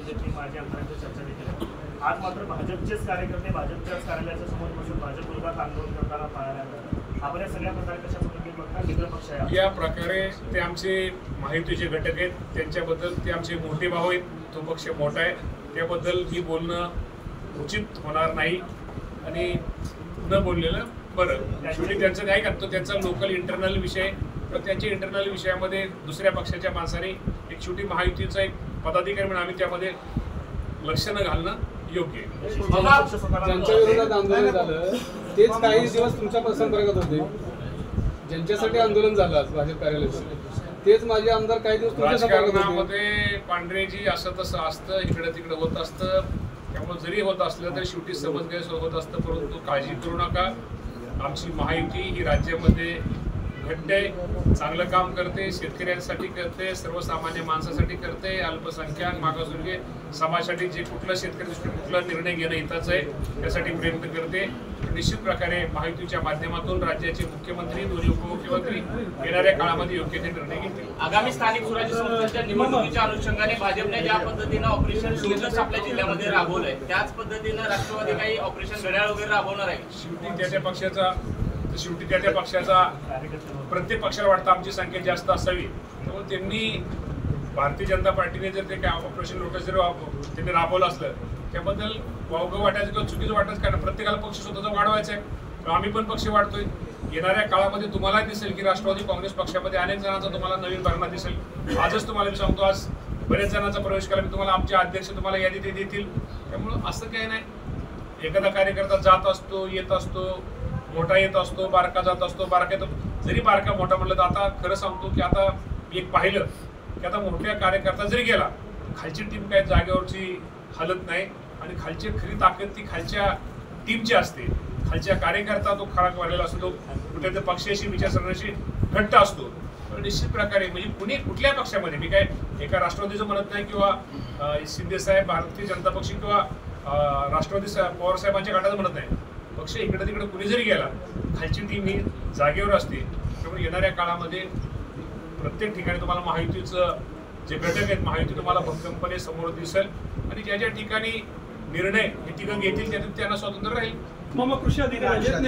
देखील माझ्या आमदारांची चर्चा देखील आहे। आज मात्र भाजपचेच कार्यकर्ते भाजपच्याच कार्यालयाच्या समोर बसून भाजप विरोधात आंदोलन करताना पाहायला मिळालं। आपण या सगळ्या प्रकारे कशा पद्धतीने बघता? मित्र पक्ष आहे या प्रकारे ते आमचे महायुतीचे घटक आहेत, त्यांच्याबद्दल ते आमचे मोठे भाऊ आहेत, तो पक्ष मोठा आहे, त्याबद्दल मी बोलणं उचित होणार नाही आणि न बोललेलं बरं। शेवटी त्यांचं काय करतो त्यांचा लोकल इंटरनल विषय, तर त्यांच्या इंटरनल विषयामध्ये दुसऱ्या पक्षाच्या माणसाने एक शेवटी महायुतीचा एक पदाधिकारी म्हणून आम्ही त्यामध्ये लक्ष न घालणं योग्य आहे। ज्यांच्या विरोधात आंदोलन झालं तेच काही दिवस तुमच्या संपर्कात होते, ज्यांच्यासाठी आंदोलन झालं आज भाजप कार्यालयात तेच माझे आमदार काही दिवस तुमच्या संपर्कात होते। राजकारणामध्ये पांढरेजी असं तसं असतं, इकडे तिकडे होत असतं, त्यामुळे जरी होत असलं तरी शेवटी समज गैरसमज होत असतं। परंतु काळजी करू नका, आमची महायुती ही राज्यामध्ये घट्ट आहे, चांगलं काम करते, शेतकऱ्यांसाठी करते, सर्वसामान्य माणसासाठी करते, अल्पसंख्याक मागासवर्गीय समाजासाठी जे कुठलं शेतकरी कुठला निर्णय घेणं हिताचं आहे त्यासाठी प्रयत्न करते। निश्चित प्रकारे महायुतीच्या माध्यमातून राज्याचे मुख्यमंत्री दोन्ही उपमुख्यमंत्री येणाऱ्या काळामध्ये योग्य ते निर्णय घेतील। आगामी स्थानिक स्वराज्य संस्थांच्या निवडणुकीच्या अनुषंगाने भाजपने ज्या पद्धतीनं ऑपरेशन शिवधर्ष आपल्या जिल्ह्यामध्ये राबवलंय त्याच पद्धतीनं राष्ट्रवादी काही ऑपरेशन घड्याळ वगैरे राबवणार आहे। शेवटी त्या पक्षाचा प्रत्येक पक्षाला वाटतं आमची संख्या जास्त असावी, त्यामुळे त्यांनी भारतीय जनता पार्टीने जर ते काय ऑपरेशन लोटस जर त्यांनी राबवलं असलं त्याबद्दल वावगं वाटायचं किंवा चुकीचं वाटायचं, कारण प्रत्येकाला पक्ष स्वतःचा वाढवायचा आहे, आम्ही पण पक्ष वाढतोय। येणाऱ्या काळामध्ये तुम्हाला दिसेल की राष्ट्रवादी काँग्रेस पक्षामध्ये अनेक जणांचा तुम्हाला नवीन भरणा दिसेल। आजच तुम्हाला मी सांगतो, आज बरेच जणांचा प्रवेश केला, मी तुम्हाला आमचे अध्यक्ष तुम्हाला यादी ते देतील। त्यामुळं असं काही नाही, एखादा कार्यकर्ता जात असतो, येत असतो, मोठा येत असतो, बारका जात असतो, बारका येतो, जरी बारका मोठा म्हटलं तर आता खरं सांगतो की आता मी एक पाहिलं की आता मोठ्या कार्यकर्ता जरी गेला खालची टीम काय जागेवरची हलत नाही आणि खालची खरी ताकद ती खालच्या टीमची असते। खालच्या कार्यकर्ता तो खराब वाढलेला असतो, कुठे पक्षाशी विचारसरणीशी घट्ट असतो। तर निश्चित प्रकारे म्हणजे कुठल्या पक्षामध्ये मी काय एका राष्ट्रवादीचं म्हणत नाही किंवा शिंदे साहेब भारतीय जनता पक्ष किंवा राष्ट्रवादी पवार साहेबांच्या गटाचं म्हणत नाही, पक्ष इकडे तिकडे कुणी जरी गेला खालची टीम ही जागेवर असते। त्यामुळे येणाऱ्या काळामध्ये प्रत्येक ठिकाणी तुम्हाला महायुतीचं जे घटक आहेत महायुती तुम्हाला भक्कमपणे समोर दिसेल आणि ज्या ज्या ठिकाणी निर्णय हे ठिकाण घेतील त्यातून त्यांना स्वातंत्र्य राहील। कृषी अधिकारी